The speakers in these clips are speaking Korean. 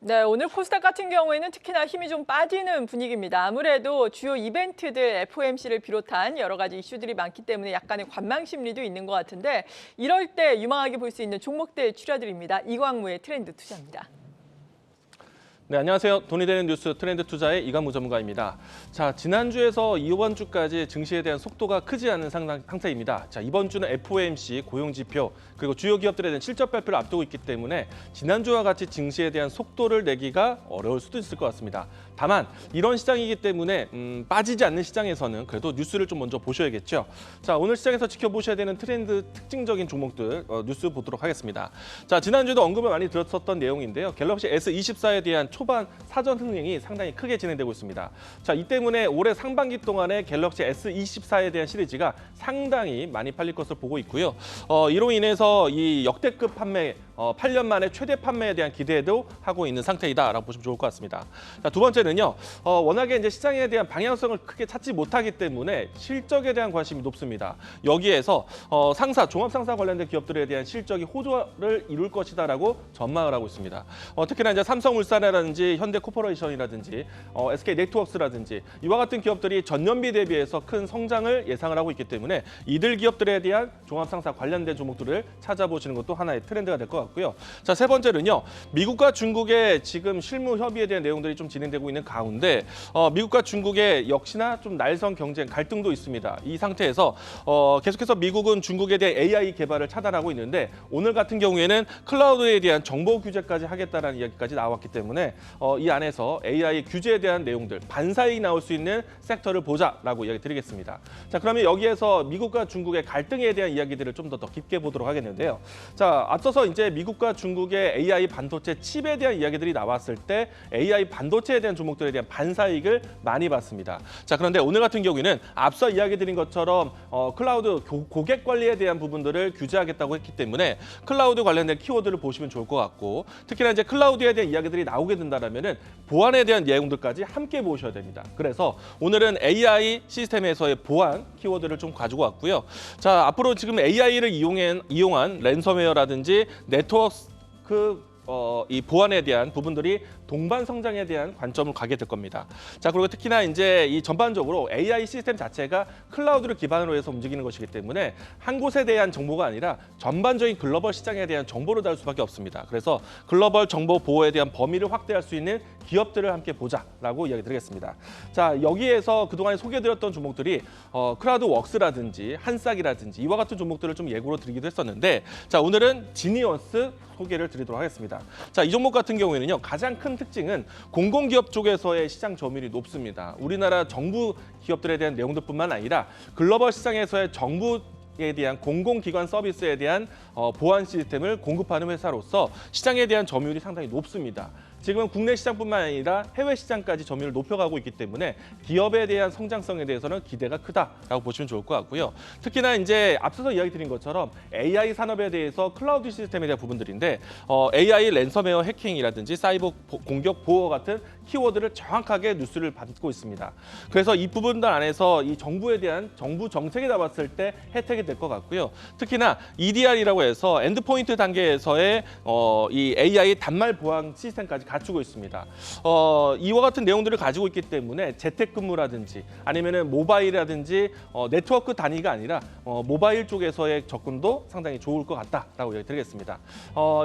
네, 오늘 코스닥 같은 경우에는 특히나 힘이 좀 빠지는 분위기입니다. 아무래도 주요 이벤트들 FOMC를 비롯한 여러 가지 이슈들이 많기 때문에 약간의 관망 심리도 있는 것 같은데 이럴 때 유망하게 볼 수 있는 종목들 추려드립니다. 이광무의 트렌드 투자입니다. 네, 안녕하세요. 돈이 되는 뉴스 트렌드 투자의 이광무 전문가입니다. 자, 지난주에서 이번 주까지 증시에 대한 속도가 크지 않은 상태입니다. 자, 이번 주는 FOMC 고용지표 그리고 주요 기업들에 대한 실적 발표를 앞두고 있기 때문에 지난주와 같이 증시에 대한 속도를 내기가 어려울 수도 있을 것 같습니다. 다만 이런 시장이기 때문에 빠지지 않는 시장에서는 그래도 뉴스를 좀 먼저 보셔야겠죠. 자, 오늘 시장에서 지켜보셔야 되는 트렌드 특징적인 종목들 뉴스 보도록 하겠습니다. 자, 지난주에도 언급을 많이 들었었던 내용인데요. 갤럭시 S24에 대한 초반 사전 흥행이 상당히 크게 진행되고 있습니다. 자, 이 때문에 올해 상반기 동안에 갤럭시 S24에 대한 시리즈가 상당히 많이 팔릴 것을 보고 있고요. 이로 인해서 이 역대급 판매 8년 만에 최대 판매에 대한 기대도 하고 있는 상태이다라고 보시면 좋을 것 같습니다. 자, 두 번째는요. 워낙에 이제 시장에 대한 방향성을 크게 찾지 못하기 때문에 실적에 대한 관심이 높습니다. 여기에서 종합상사 관련된 기업들에 대한 실적이 호조를 이룰 것이다라고 전망을 하고 있습니다. 특히나 이제 삼성물산이라든지 현대코퍼레이션이라든지 SK네트워크스라든지 이와 같은 기업들이 전년비 대비해서 큰 성장을 예상을 하고 있기 때문에 이들 기업들에 대한 종합상사 관련된 종목들을 찾아보시는 것도 하나의 트렌드가 될 것 같고요. 자, 세 번째는요. 미국과 중국의 지금 실무 협의에 대한 내용들이 좀 진행되고 있는 가운데 미국과 중국의 역시나 좀 날선 경쟁 갈등도 있습니다. 이 상태에서 계속해서 미국은 중국에 대한 AI 개발을 차단하고 있는데 오늘 같은 경우에는 클라우드에 대한 정보 규제까지 하겠다라는 이야기까지 나왔기 때문에 이 안에서 AI 규제에 대한 내용들 반사이익 나올 수 있는 섹터를 보자라고 이야기 드리겠습니다. 자, 그러면 여기에서 미국과 중국의 갈등에 대한 이야기들을 좀 더 깊게 보도록 하겠는데요. 자, 앞서서 이제 미국과 중국의 AI 반도체 칩에 대한 이야기들이 나왔을 때 AI 반도체에 대한 종목들에 대한 반사이익을 많이 봤습니다. 자, 그런데 오늘 같은 경우에는 앞서 이야기 드린 것처럼 클라우드 고객 관리에 대한 부분들을 규제하겠다고 했기 때문에 클라우드 관련된 키워드를 보시면 좋을 것 같고 특히나 이제 클라우드에 대한 이야기들이 나오게 된다면은 보안에 대한 내용들까지 함께 보셔야 됩니다. 그래서 오늘은 AI 시스템에서의 보안 키워드를 좀 가지고 왔고요. 자, 앞으로 지금 AI를 이용한 랜섬웨어라든지 네트워크 이 보안에 대한 부분들이 동반 성장에 대한 관점을 가게 될 겁니다. 자, 그리고 특히나 이제 이 전반적으로 AI 시스템 자체가 클라우드를 기반으로 해서 움직이는 것이기 때문에 한 곳에 대한 정보가 아니라 전반적인 글로벌 시장에 대한 정보를 다룰 수밖에 없습니다. 그래서 글로벌 정보 보호에 대한 범위를 확대할 수 있는 기업들을 함께 보자라고 이야기 드리겠습니다. 자, 여기에서 그동안에 소개해드렸던 종목들이 크라우드웍스라든지 한싹이라든지 이와 같은 종목들을 좀 예고로 드리기도 했었는데 자, 오늘은 지니어스 소개를 드리도록 하겠습니다. 자, 이 종목 같은 경우에는요. 가장 큰 특징은 공공기업 쪽에서의 시장 점유율이 높습니다. 우리나라 정부 기업들에 대한 내용들뿐만 아니라 글로벌 시장에서의 정부에 대한 공공기관 서비스에 대한 보안 시스템을 공급하는 회사로서 시장에 대한 점유율이 상당히 높습니다. 지금은 국내 시장뿐만 아니라 해외 시장까지 점유율을 높여가고 있기 때문에 기업에 대한 성장성에 대해서는 기대가 크다라고 보시면 좋을 것 같고요. 특히나 이제 앞서서 이야기 드린 것처럼 AI 산업에 대해서 클라우드 시스템에 대한 부분들인데 AI 랜섬웨어 해킹이라든지 사이버 공격 보호 같은 키워드를 정확하게 뉴스를 받고 있습니다. 그래서 이 부분들 안에서 이 정부에 대한 정부 정책이 나왔을 때 혜택이 될 것 같고요. 특히나 EDR이라고 해서 엔드포인트 단계에서의 이 AI 단말 보안 시스템까지 갖추고 있습니다. 이와 같은 내용들을 가지고 있기 때문에 재택근무라든지 아니면은 모바일이라든지 네트워크 단위가 아니라 모바일 쪽에서의 접근도 상당히 좋을 것 같다라고 얘기 드리겠습니다.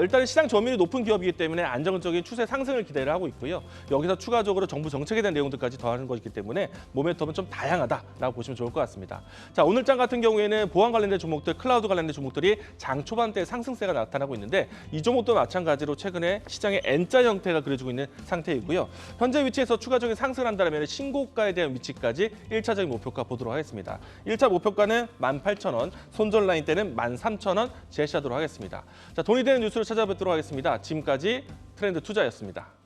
일단은 시장 점유율이 높은 기업이기 때문에 안정적인 추세 상승을 기대를 하고 있고요. 여기서 추가적으로 정부 정책에 대한 내용들까지 더하는 것이기 때문에 모멘텀은 좀 다양하다라고 보시면 좋을 것 같습니다. 자, 오늘 장 같은 경우에는 보안 관련된 종목들, 클라우드 관련된 종목들이 장 초반대 상승세가 나타나고 있는데 이 종목도 마찬가지로 최근에 시장의 N자 형태가 그려지고 있는 상태이고요. 현재 위치에서 추가적인 상승을 한다면 신고가에 대한 위치까지 1차적인 목표가 보도록 하겠습니다. 1차 목표가는 18,000원, 손절 라인 때는 13,000원 제시하도록 하겠습니다. 자, 돈이 되는 뉴스를 찾아뵙도록 하겠습니다. 지금까지 트렌드 투자였습니다.